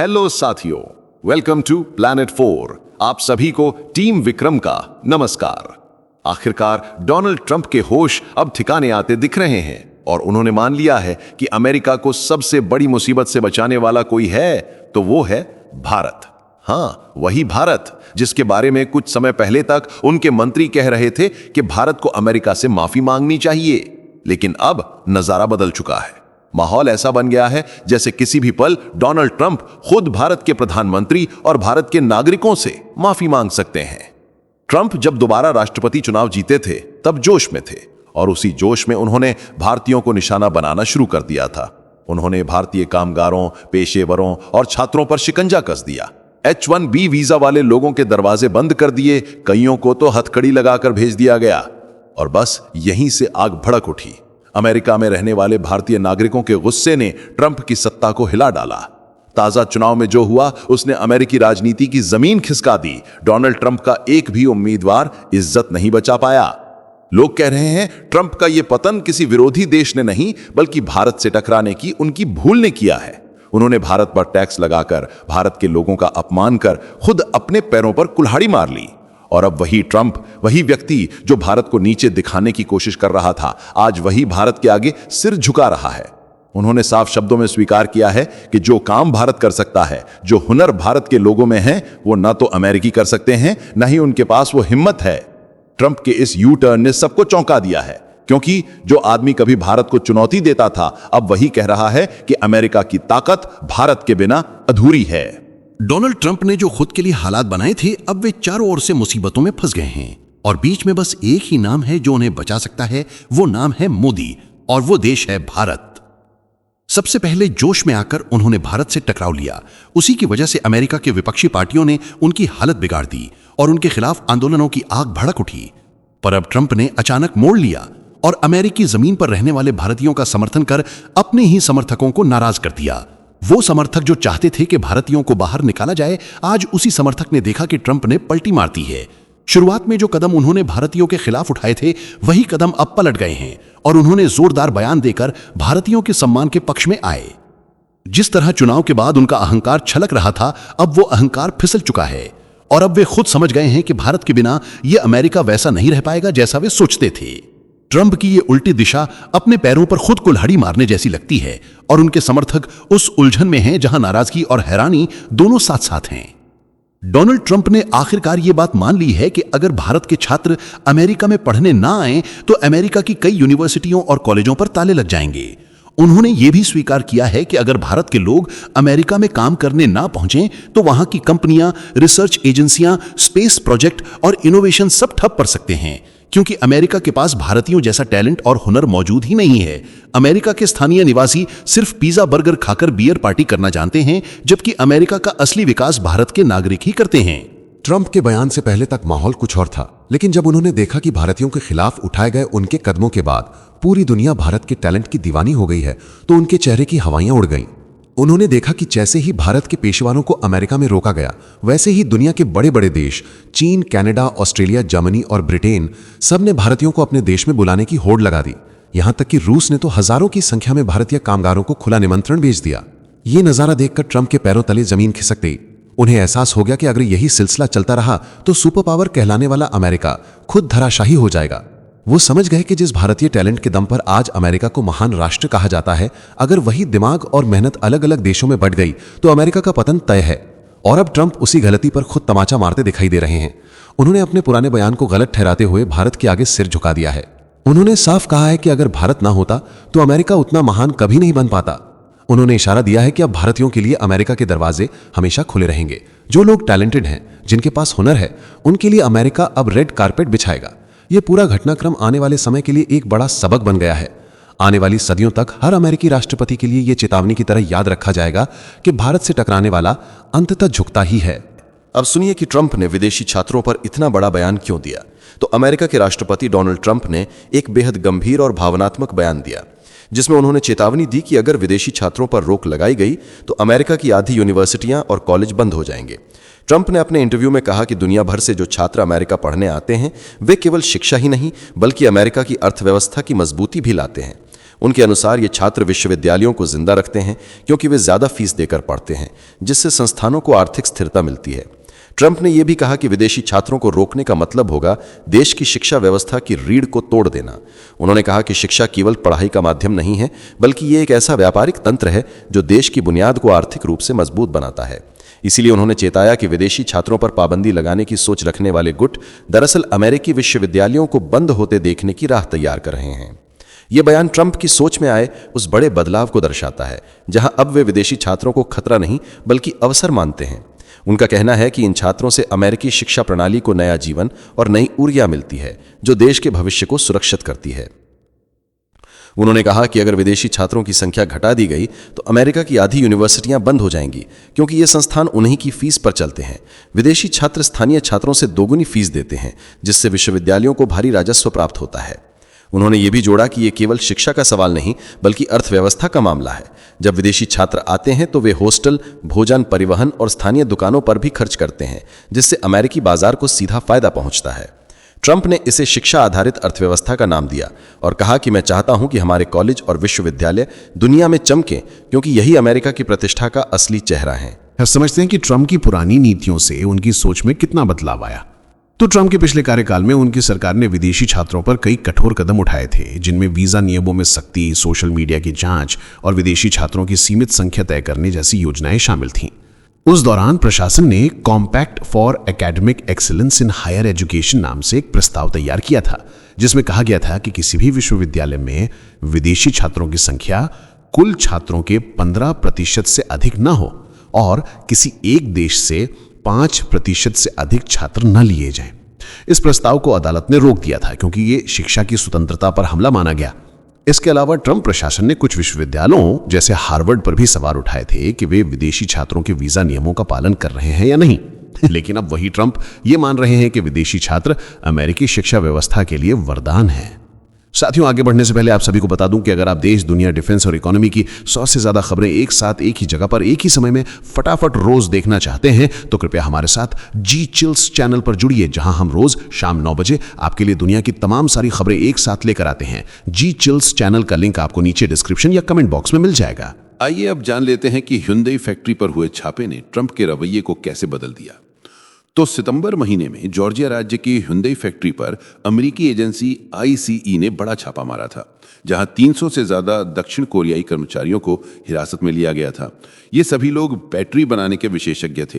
Hello साथियों, welcome to planet 4। आप सभी को टीम विक्रम का नमस्कार। आखिरकार डोनाल्ड ट्रंप के होश अब ठिकाने आते दिख रहे हैं और उन्होंने मान लिया है कि अमेरिका को सबसे बड़ी मुसीबत से बचाने वाला कोई है तो वो है भारत। हाँ, वही भारत जिसके बारे में कुछ समय पहले तक उनके मंत्री कह रहे थे कि भारत को अमेरिका से माफी मांगनी चाहिए। लेकिन अब नजारा बदल चुका है। माहौल ऐसा बन गया है जैसे किसी भी पल डोनाल्ड ट्रंप खुद भारत के प्रधानमंत्री और भारत के नागरिकों से माफी मांग सकते हैं। ट्रंप जब दोबारा राष्ट्रपति चुनाव जीते थे तब जोश में थे और उसी जोश में उन्होंने भारतीयों को निशाना बनाना शुरू कर दिया था। उन्होंने भारतीय कामगारों, पेशेवरों और छात्रों पर शिकंजा कस दिया। H-1B वीजा वाले लोगों के दरवाजे बंद कर दिए, कईयों को तो हथकड़ी लगाकर भेज दिया गया और बस यहीं से आग भड़क उठी। अमेरिका में रहने वाले भारतीय नागरिकों के गुस्से ने ट्रंप की सत्ता को हिला डाला। ताजा चुनाव में जो हुआ उसने अमेरिकी राजनीति की जमीन खिसका दी। डोनाल्ड ट्रंप का एक भी उम्मीदवार इज्जत नहीं बचा पाया। लोग कह रहे हैं ट्रंप का यह पतन किसी विरोधी देश ने नहीं बल्कि भारत से टकराने की उनकी भूल ने किया है। उन्होंने भारत पर टैक्स लगाकर भारत के लोगों का अपमान कर खुद अपने पैरों पर कुल्हाड़ी मार ली। और अब वही ट्रंप, वही व्यक्ति जो भारत को नीचे दिखाने की कोशिश कर रहा था, आज वही भारत के आगे सिर झुका रहा है। उन्होंने साफ शब्दों में स्वीकार किया है कि जो काम भारत कर सकता है, जो हुनर भारत के लोगों में है, वो ना तो अमेरिकी कर सकते हैं, ना ही उनके पास वो हिम्मत है। ट्रंप के इस यू टर्न ने सबको चौंका दिया है, क्योंकि जो आदमी कभी भारत को चुनौती देता था अब वही कह रहा है कि अमेरिका की ताकत भारत के बिना अधूरी है। डोनाल्ड ट्रंप ने जो खुद के लिए हालात बनाए थे, अब वे चारों ओर से मुसीबतों में फंस गए हैं और बीच में बस एक ही नाम है जो उन्हें बचा सकता है। वो नाम है मोदी और वो देश है भारत। सबसे पहले जोश में आकर उन्होंने भारत से टकराव लिया। उसी की वजह से अमेरिका के विपक्षी पार्टियों ने उनकी हालत बिगाड़ दी और उनके खिलाफ आंदोलनों की आग भड़क उठी। पर अब ट्रंप ने अचानक मोड़ लिया और अमेरिकी जमीन पर रहने वाले भारतीयों का समर्थन कर अपने ही समर्थकों को नाराज कर दिया। वो समर्थक जो चाहते थे कि भारतीयों को बाहर निकाला जाए, आज उसी समर्थक ने देखा कि ट्रंप ने पलटी मार दी है। शुरुआत में जो कदम उन्होंने भारतीयों के खिलाफ उठाए थे, वही कदम अब पलट गए हैं और उन्होंने जोरदार बयान देकर भारतीयों के सम्मान के पक्ष में आए। जिस तरह चुनाव के बाद उनका अहंकार छलक रहा था, अब वो अहंकार फिसल चुका है और अब वे खुद समझ गए हैं कि भारत के बिना यह अमेरिका वैसा नहीं रह पाएगा जैसा वे सोचते थे। ट्रंप की ये उल्टी दिशा अपने पैरों पर खुद कुल्हाड़ी मारने जैसी लगती है और उनके समर्थक उस उलझन में हैं जहां नाराजगी और हैरानी दोनों साथ साथ हैं। डोनाल्ड ट्रंप ने आखिरकार ये बात मान ली है कि अगर भारत के छात्र अमेरिका में पढ़ने ना आए तो अमेरिका की कई यूनिवर्सिटियों और कॉलेजों पर ताले लग जाएंगे। उन्होंने ये भी स्वीकार किया है कि अगर भारत के लोग अमेरिका में काम करने ना पहुंचे तो वहां की कंपनियां, रिसर्च एजेंसियां, स्पेस प्रोजेक्ट और इनोवेशन सब ठप पड़ सकते हैं, क्योंकि अमेरिका के पास भारतीयों जैसा टैलेंट और हुनर मौजूद ही नहीं है। अमेरिका के स्थानीय निवासी सिर्फ पिज्जा बर्गर खाकर बियर पार्टी करना जानते हैं, जबकि अमेरिका का असली विकास भारत के नागरिक ही करते हैं। ट्रंप के बयान से पहले तक माहौल कुछ और था, लेकिन जब उन्होंने देखा कि भारतीयों के खिलाफ उठाए गए उनके कदमों के बाद पूरी दुनिया भारत के टैलेंट की दीवानी हो गई है, तो उनके चेहरे की हवाइयां उड़ गईं। उन्होंने देखा कि जैसे ही भारत के पेशेवरों को अमेरिका में रोका गया, वैसे ही दुनिया के बड़े बड़े देश चीन, कनाडा, ऑस्ट्रेलिया, जर्मनी और ब्रिटेन सब ने भारतीयों को अपने देश में बुलाने की होड़ लगा दी। यहां तक कि रूस ने तो हजारों की संख्या में भारतीय कामगारों को खुला निमंत्रण भेज दिया। ये नजारा देखकर ट्रंप के पैरों तले जमीन खिसक गई। उन्हें एहसास हो गया कि अगर यही सिलसिला चलता रहा तो सुपर पावर कहलाने वाला अमेरिका खुद धराशाही हो जाएगा। वो समझ गए कि जिस भारतीय टैलेंट के दम पर आज अमेरिका को महान राष्ट्र कहा जाता है, अगर वही दिमाग और मेहनत अलग अलग देशों में बढ़ गई तो अमेरिका का पतन तय है। और अब ट्रंप उसी गलती पर खुद तमाचा मारते दिखाई दे रहे हैं। उन्होंने अपने पुराने बयान को गलत ठहराते हुए भारत के आगे सिर झुका दिया है। उन्होंने साफ कहा है कि अगर भारत ना होता तो अमेरिका उतना महान कभी नहीं बन पाता। उन्होंने इशारा दिया है कि अब भारतीयों के लिए अमेरिका के दरवाजे हमेशा खुले रहेंगे। जो लोग टैलेंटेड हैं, जिनके पास हुनर है, उनके लिए अमेरिका अब रेड कारपेट बिछाएगा। यह पूरा घटनाक्रम आने वाले समय के लिए एक बड़ा सबक बन गया है। आने वाली सदियों तक हर अमेरिकी राष्ट्रपति के लिए यह चेतावनी की तरह याद रखा जाएगा कि भारत से टकराने वाला अंततः झुकता ही है। अब सुनिए कि ट्रंप ने विदेशी छात्रों पर इतना बड़ा बयान क्यों दिया। तो अमेरिका के राष्ट्रपति डोनाल्ड ट्रंप ने एक बेहद गंभीर और भावनात्मक बयान दिया, जिसमें उन्होंने चेतावनी दी कि अगर विदेशी छात्रों पर रोक लगाई गई तो अमेरिका की आधी यूनिवर्सिटियां और कॉलेज बंद हो जाएंगे। ट्रंप ने अपने इंटरव्यू में कहा कि दुनिया भर से जो छात्र अमेरिका पढ़ने आते हैं वे केवल शिक्षा ही नहीं बल्कि अमेरिका की अर्थव्यवस्था की मजबूती भी लाते हैं। उनके अनुसार ये छात्र विश्वविद्यालयों को जिंदा रखते हैं क्योंकि वे ज्यादा फीस देकर पढ़ते हैं, जिससे संस्थानों को आर्थिक स्थिरता मिलती है। ट्रंप ने यह भी कहा कि विदेशी छात्रों को रोकने का मतलब होगा देश की शिक्षा व्यवस्था की रीढ़ को तोड़ देना। उन्होंने कहा कि शिक्षा केवल पढ़ाई का माध्यम नहीं है, बल्कि ये एक ऐसा व्यापारिक तंत्र है जो देश की बुनियाद को आर्थिक रूप से मजबूत बनाता है। इसीलिए उन्होंने चेताया कि विदेशी छात्रों पर पाबंदी लगाने की सोच रखने वाले गुट दरअसल अमेरिकी विश्वविद्यालयों को बंद होते देखने की राह तैयार कर रहे हैं। यह बयान ट्रंप की सोच में आए उस बड़े बदलाव को दर्शाता है, जहां अब वे विदेशी छात्रों को खतरा नहीं बल्कि अवसर मानते हैं। उनका कहना है कि इन छात्रों से अमेरिकी शिक्षा प्रणाली को नया जीवन और नई ऊर्जा मिलती है, जो देश के भविष्य को सुरक्षित करती है। उन्होंने कहा कि अगर विदेशी छात्रों की संख्या घटा दी गई तो अमेरिका की आधी यूनिवर्सिटियां बंद हो जाएंगी, क्योंकि ये संस्थान उन्हीं की फीस पर चलते हैं। विदेशी छात्र स्थानीय छात्रों से दोगुनी फीस देते हैं, जिससे विश्वविद्यालयों को भारी राजस्व प्राप्त होता है। उन्होंने ये भी जोड़ा कि ये केवल शिक्षा का सवाल नहीं बल्कि अर्थव्यवस्था का मामला है। जब विदेशी छात्र आते हैं तो वे हॉस्टल, भोजन, परिवहन और स्थानीय दुकानों पर भी खर्च करते हैं, जिससे अमेरिकी बाजार को सीधा फायदा पहुंचता है। ट्रंप ने इसे शिक्षा आधारित अर्थव्यवस्था का नाम दिया और कहा कि मैं चाहता हूं कि हमारे कॉलेज और विश्वविद्यालय दुनिया में चमकें, क्योंकि यही अमेरिका की प्रतिष्ठा का असली चेहरा है। समझते हैं कि ट्रंप की पुरानी नीतियों से उनकी सोच में कितना बदलाव आया। तो ट्रंप के पिछले कार्यकाल में उनकी सरकार ने विदेशी छात्रों पर कई कठोर कदम उठाए थे, जिनमें वीजा नियमों में सख्ती, सोशल मीडिया की जांच और विदेशी छात्रों की सीमित संख्या तय करने जैसी योजनाएं शामिल थीं। उस दौरान प्रशासन ने compact for academic excellence in higher education नाम से एक प्रस्ताव तैयार किया था, जिसमें कहा गया था कि किसी भी विश्वविद्यालय में विदेशी छात्रों की संख्या कुल छात्रों के 15% से अधिक न हो और किसी एक देश से 5% से अधिक छात्र न लिए जाएं। इस प्रस्ताव को अदालत ने रोक दिया था, क्योंकि ये शिक्षा की स्वतंत्रता पर हमला माना गया। इसके अलावा ट्रंप प्रशासन ने कुछ विश्वविद्यालयों जैसे हार्वर्ड पर भी सवाल उठाए थे कि वे विदेशी छात्रों के वीजा नियमों का पालन कर रहे हैं या नहीं। लेकिन अब वही ट्रंप ये मान रहे हैं कि विदेशी छात्र अमेरिकी शिक्षा व्यवस्था के लिए वरदान है। साथियों, आगे बढ़ने से पहले आप सभी को बता दूं कि अगर आप देश, दुनिया, डिफेंस और इकोनॉमी की 100 से ज्यादा खबरें एक साथ एक ही जगह पर एक ही समय में फटाफट रोज देखना चाहते हैं तो कृपया हमारे साथ जी चिल्स चैनल पर जुड़िए, जहां हम रोज शाम 9 बजे आपके लिए दुनिया की तमाम सारी खबरें एक साथ लेकर आते हैं। जी चिल्स चैनल का लिंक आपको नीचे डिस्क्रिप्शन या कमेंट बॉक्स में मिल जाएगा। आइए अब जान लेते हैं कि Hyundai फैक्ट्री पर हुए छापे ने ट्रंप के रवैये को कैसे बदल दिया। तो सितंबर महीने में जॉर्जिया राज्य की Hyundai फैक्ट्री पर अमेरिकी एजेंसी ICE ने बड़ा छापा मारा था, जहां 300 से ज्यादा दक्षिण कोरियाई कर्मचारियों को हिरासत में लिया गया था। ये सभी लोग बैटरी बनाने के विशेषज्ञ थे।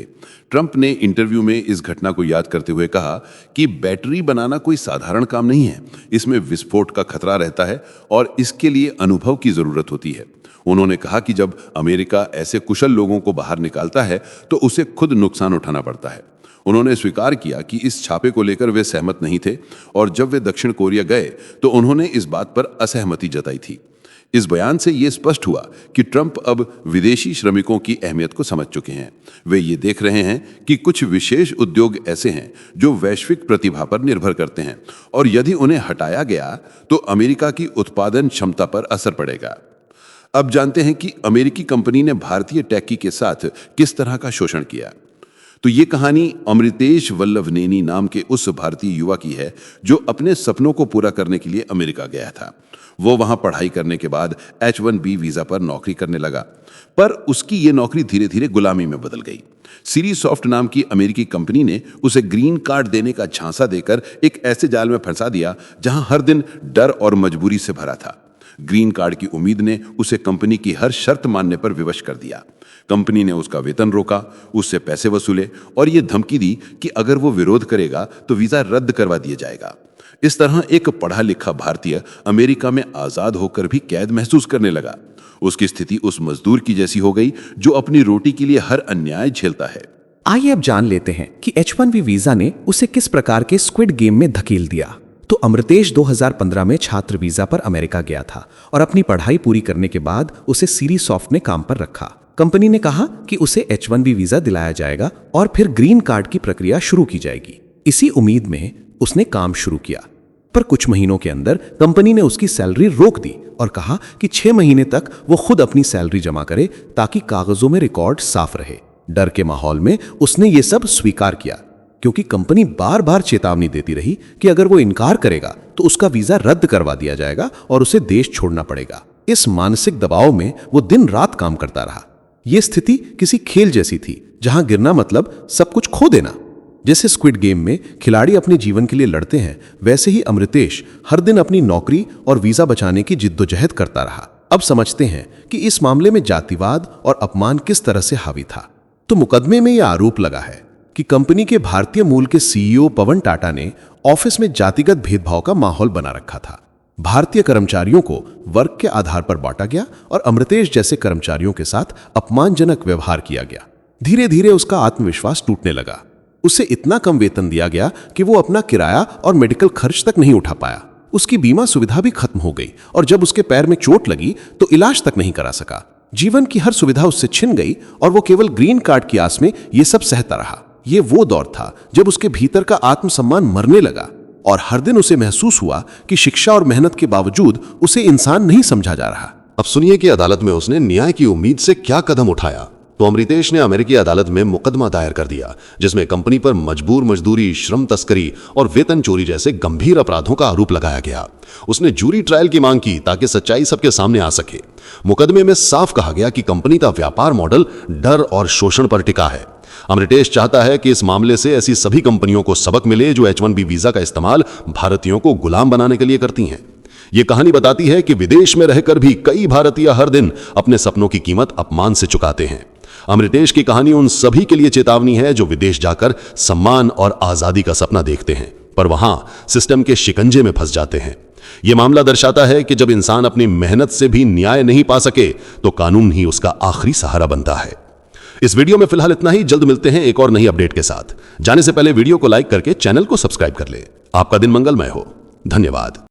ट्रंप ने इंटरव्यू में इस घटना को याद करते हुए कहा कि बैटरी बनाना कोई साधारण काम नहीं है, इसमें विस्फोट का खतरा रहता है और इसके लिए अनुभव की जरूरत होती है। उन्होंने कहा कि जब अमेरिका ऐसे कुशल लोगों को बाहर निकालता है तो उसे खुद नुकसान उठाना पड़ता है। उन्होंने स्वीकार किया कि इस छापे को लेकर वे सहमत नहीं थे और जब वे दक्षिण कोरिया गए तो उन्होंने इस बात पर असहमति जताई थी। इस बयान से यह स्पष्ट हुआ कि ट्रंप अब विदेशी श्रमिकों की अहमियत को समझ चुके हैं। वे ये देख रहे हैं कि कुछ विशेष उद्योग ऐसे हैं जो वैश्विक प्रतिभा पर निर्भर करते हैं और यदि उन्हें हटाया गया तो अमेरिका की उत्पादन क्षमता पर असर पड़ेगा। अब जानते हैं कि अमेरिकी कंपनी ने भारतीय टेकी के साथ किस तरह का शोषण किया। तो ये कहानी अमृतेश वल्लभनेनी नाम के उस भारतीय युवा की है जो अपने सपनों को पूरा करने के लिए अमेरिका गया था। वो वहां पढ़ाई करने के बाद H-1B वीजा पर नौकरी करने लगा, पर उसकी ये नौकरी धीरे धीरे गुलामी में बदल गई। सीरीसॉफ्ट नाम की अमेरिकी कंपनी ने उसे ग्रीन कार्ड देने का झांसा देकर एक ऐसे जाल में फंसा दिया जहां हर दिन डर और मजबूरी से भरा था। ग्रीन कार्ड की उम्मीद ने उसे कंपनी की हर शर्त मानने पर विवश कर दिया। कंपनी ने उसका वेतन रोका, उससे पैसे वसूले और ये धमकी दी कि अगर वो विरोध करेगा तो वीजा रद्द करवा दिया जाएगा। इस तरह एक पढ़ा लिखा भारतीय अमेरिका में आजाद होकर भी कैद महसूस करने लगा। उसकी स्थिति उस मजदूर की जैसी हो गई जो अपनी रोटी के लिए हर अन्याय झेलता है। आइए अब जान लेते हैं कि H-1B वीजा ने उसे किस प्रकार के स्क्विड गेम में धकेल दिया। तो अमृतेश 2015 में छात्र वीजा पर अमेरिका गया था और अपनी पढ़ाई पूरी करने के बाद उसे सीरीसॉफ्ट ने काम पर रखा। कंपनी ने कहा कि उसे H-1B वीजा दिलाया जाएगा और फिर ग्रीन कार्ड की प्रक्रिया शुरू की जाएगी। इसी उम्मीद में उसने काम शुरू किया, पर कुछ महीनों के अंदर कंपनी ने उसकी सैलरी रोक दी और कहा कि 6 महीने तक वो खुद अपनी सैलरी जमा करे ताकि कागजों में रिकॉर्ड साफ रहे। डर के माहौल में उसने ये सब स्वीकार किया, क्योंकि कंपनी बार बार चेतावनी देती रही कि अगर वो इनकार करेगा तो उसका वीजा रद्द करवा दिया जाएगा और उसे देश छोड़ना पड़ेगा। इस मानसिक दबाव में वो दिन रात काम करता रहा। यह स्थिति किसी खेल जैसी थी, जहां गिरना मतलब सब कुछ खो देना। जैसे स्क्विड गेम में खिलाड़ी अपने जीवन के लिए लड़ते हैं, वैसे ही अमृतेश हर दिन अपनी नौकरी और वीजा बचाने की जिद्दोजहद करता रहा। अब समझते हैं कि इस मामले में जातिवाद और अपमान किस तरह से हावी था। तो मुकदमे में यह आरोप लगा है कि कंपनी के भारतीय मूल के सीईओ पवन टाटा ने ऑफिस में जातिगत भेदभाव का माहौल बना रखा था। भारतीय कर्मचारियों को वर्ग के आधार पर बांटा गया और अमृतेश जैसे कर्मचारियों के साथ अपमानजनक व्यवहार किया गया। धीरे धीरे उसका आत्मविश्वास टूटने लगा। उसे इतना कम वेतन दिया गया कि वो अपना किराया और मेडिकल खर्च तक नहीं उठा पाया। उसकी बीमा सुविधा भी खत्म हो गई और जब उसके पैर में चोट लगी तो इलाज तक नहीं करा सका। जीवन की हर सुविधा उससे छिन गई और वो केवल ग्रीन कार्ड की आस में ये सब सहता रहा। ये वो दौर था जब उसके भीतर का आत्मसम्मान मरने लगा और हर दिन उसे महसूस हुआ कि शिक्षा और मेहनत के बावजूद उसे इंसान नहीं समझा जा रहा। अब सुनिए कि अदालत में उसने न्याय की उम्मीद से क्या कदम उठाया। तो अमृतेश ने अमेरिकी अदालत में मुकदमा दायर कर दिया, जिसमें कंपनी पर मजबूर मजदूरी, श्रम तस्करी और वेतन चोरी जैसे गंभीर अपराधों का आरोप लगाया गया। उसने जूरी ट्रायल की मांग की ताकि सच्चाई सबके सामने आ सके। मुकदमे में साफ कहा गया कि कंपनी का व्यापार मॉडल डर और शोषण पर टिका है। अमृतेश चाहता है कि इस मामले से ऐसी सभी कंपनियों को सबक मिले जो H-1B वीजा का इस्तेमाल भारतीयों को गुलाम बनाने के लिए करती हैं। ये कहानी बताती है कि विदेश में रहकर भी कई भारतीय हर दिन अपने सपनों की कीमत अपमान से चुकाते हैं। अमृतेश की कहानी उन सभी के लिए चेतावनी है जो विदेश जाकर सम्मान और आजादी का सपना देखते हैं, पर वहां सिस्टम के शिकंजे में फंस जाते हैं। यह मामला दर्शाता है कि जब इंसान अपनी मेहनत से भी न्याय नहीं पा सके तो कानून ही उसका आखिरी सहारा बनता है। इस वीडियो में फिलहाल इतना ही। जल्द मिलते हैं एक और नई अपडेट के साथ। जाने से पहले वीडियो को लाइक करके चैनल को सब्सक्राइब कर ले। आपका दिन मंगलमय हो। धन्यवाद।